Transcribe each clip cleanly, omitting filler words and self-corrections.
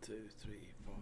2, 3, 4.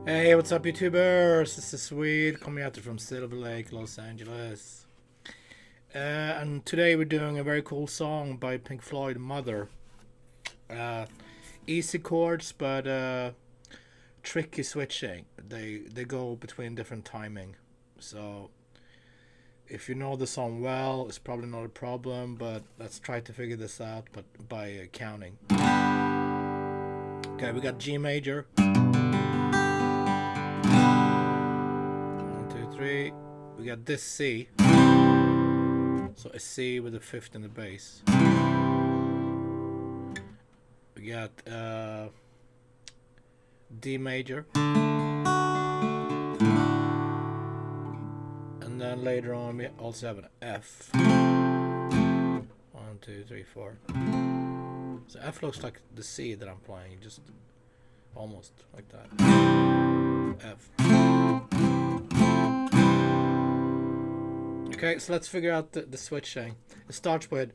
Hey, what's up, YouTubers? This is Swede coming at you from Silver Lake, Los Angeles. And today we're doing a very cool song by Pink Floyd, Mother. Easy chords, but tricky switching. They go between different timing. So if you know the song well, it's probably not a problem, but let's try to figure this out by counting. Okay, we got G major. 1, 2, 3. We got this C. So a C with a fifth in the bass. We got D major. And then later on we also have an F. 1, 2, 3, 4. So F looks like the C that I'm playing, just almost like that. F. Okay, so let's figure out the switching. It starts with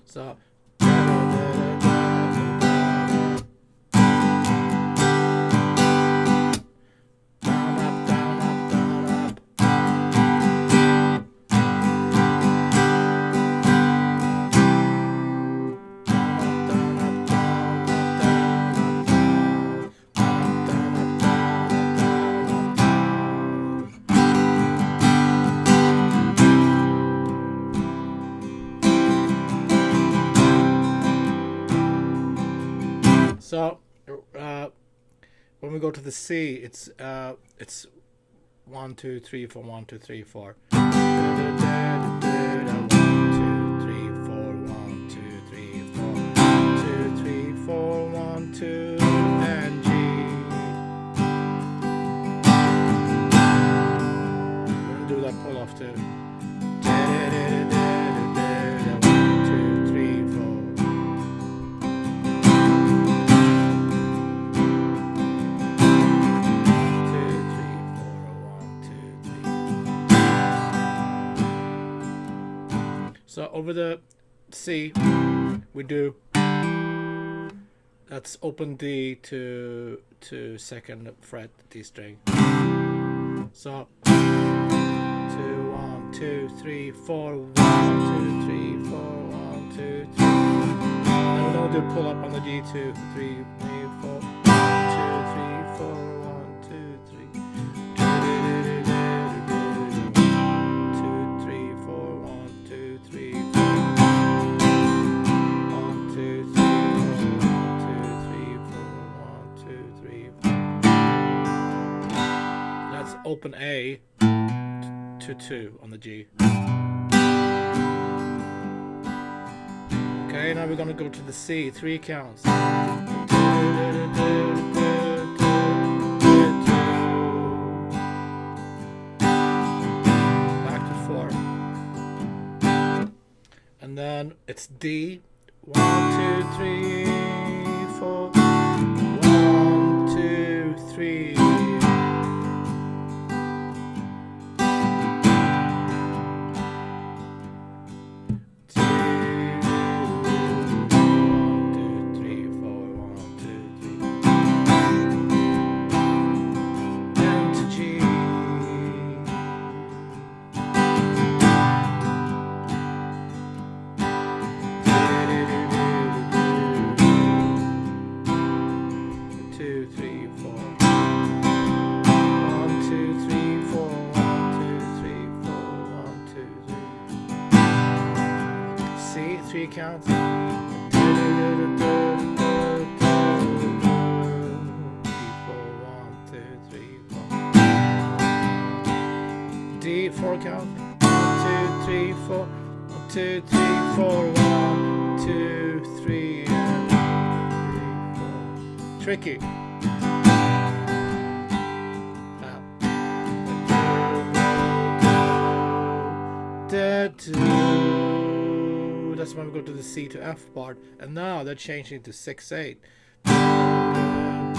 so So when we go to the C, it's 1, 2, 3, 4, 1, 2, 3, 4. 1, 2, 3, 4, 1, 2, 3, 4, 2, 3, 4, 1, 2, and G. We're gonna do that pull off too. 1, 2, 3. So over the C, we do, that's open D to second fret D string. So 2, 1, 2, 3, 4, 1, 2, 3, 4, 1, 2, 3. And we're gonna do pull up on the G, 2, 3, 4, 1, 2, 3, 4, 1, 2, 3. 2, 3, 4, 1, 2, 3, 4. 1, 2, 3, 4. 1, 2, 3, 4. 1, 2, 3, 4. That's open A to 2 on the G. now we're gonna go to the C, 3 counts. Back to 4. And then it's D. 1, 2, 3, 4. 1, 2, 3. Counts. 3, 4, 1, 2, 3, 4. D, 4 counts. 1, 2, 3, 4. 1, 2, 3, 4. 1, 2, 3, and 3, 4. Tricky. That's when we go to the C to F part, and now they're changing to 6/8. 1,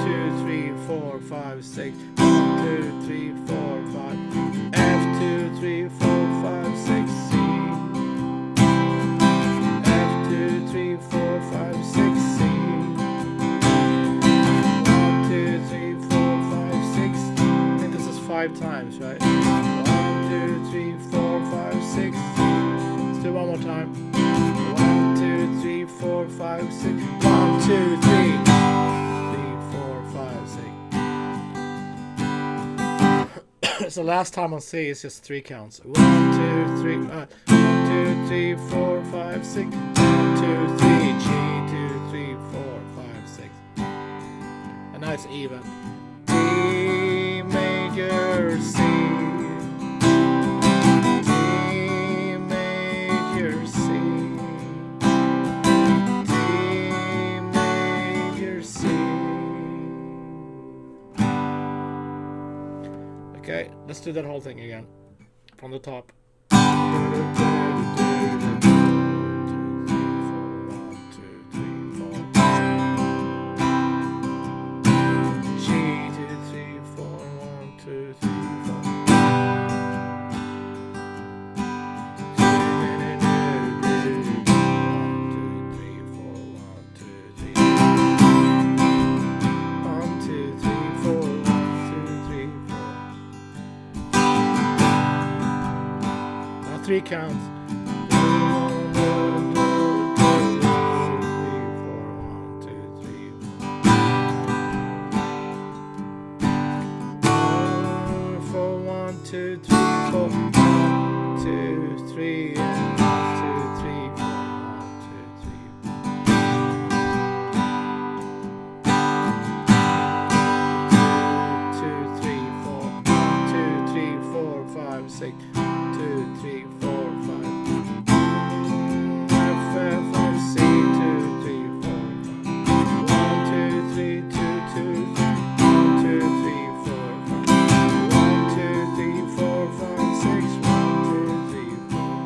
2, 3, 4, 5, 6. 1, 2, 3, 4, 5. F 2, 3, 4, 5, 6. C. F 2, 3, 4, 5, 6. C. 1, 2, 3, 4, 5, 6. I think this is 5 times, right? 1, 2, 3, 4, 5, 6. Let's do one more time. 1, 2, 3, 4, 5, 6. 1, 2, 3. 3, 4, 5, 6. So last time on C is just 3 counts. 1, 2, 3. 1, 2, 3, 4, 5, 6. 1, 2, 3. G, 2, 3, 4, 5, 6. And now it's even. D major C. Okay, let's do that whole thing again from the top. Three counts. 1, 2, 3, 4, 1, 2, 3, 4. 1, 2, 3, and 1, 2, 3, 4. 1, 2, 3, 4. 1, 2, 3, 4, 5, 6. 2, 3, 4, 5. F, F, C, 2, 3, 4, 5. 1, 2, 3, 2, 2. 1, 2, 3, 4, 5. 1, 2, 3, 4, 5, 6. 1, 2, 3, 4.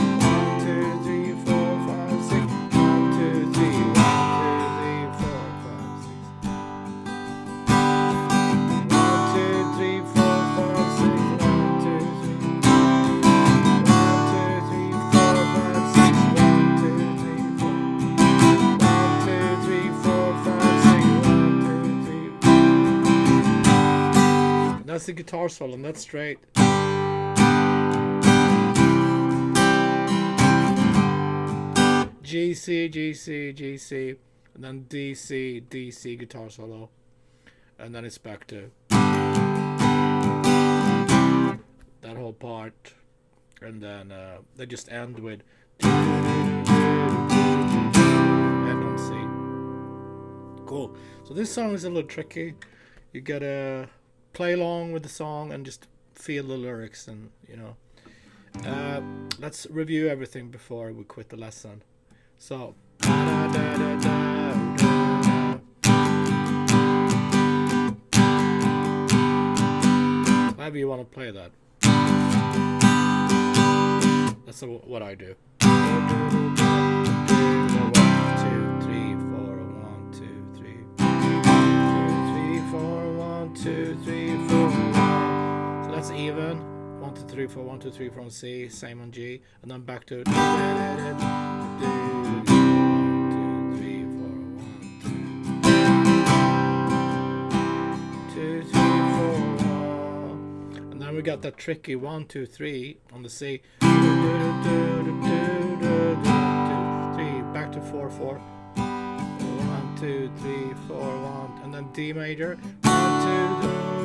1, 2, 3, 4, 5, 6. 1, 2, 3, 1, 2, 3, 4, 5, 6. 1, 2, 3, 4, 5, 6. 1, 2, 3. 1, 2, 3, 4, 5, 6. 1, 2, 3, 4. That's the guitar solo, and that's straight. G, C, G, C, G, C, and then D, C, D, C guitar solo, and then it's back to that whole part, and then they just end with end on C. Cool. So this song is a little tricky. You gotta play along with the song and just feel the lyrics, and let's review everything before we quit the lesson. So however you want to play that. That's what I do. 1, 2, 3, 4, 1, 2, 3, 2, 3, 4, 1, 2, 3, 4, 1. So that's even. 1, 2, 3, 4, 1, 2, 3 from C, same on G, and then back to 1, 2, 3, 4, 1, 2, 3, 4, 1. And then we got that tricky 1, 2, 3 on the C. 3, back to 4, 4. 1, 2, 3, 4, 1, and then D major. 1,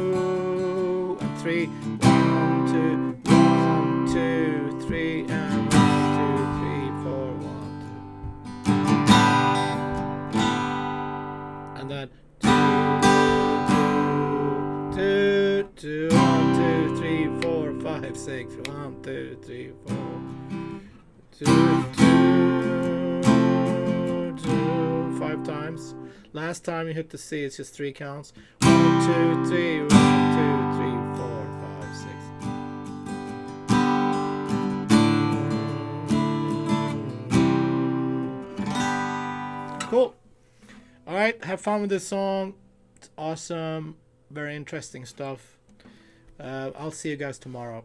2, and 3. 1, 2, 1, 2, 3, and 1, 2, 3, 4, 1, 2. And then 2, 2, 2, 1, 2, 3, 4, 5, 6. 1, 2, 3, 4. 2, 2, 2, 5 times. Last time you hit the C, it's just 3 counts. 1, 2, 3, 1, 2, 3, 4, 5, 6. Cool. Alright, have fun with this song. It's awesome. Very interesting stuff. I'll see you guys tomorrow.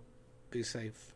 Be safe.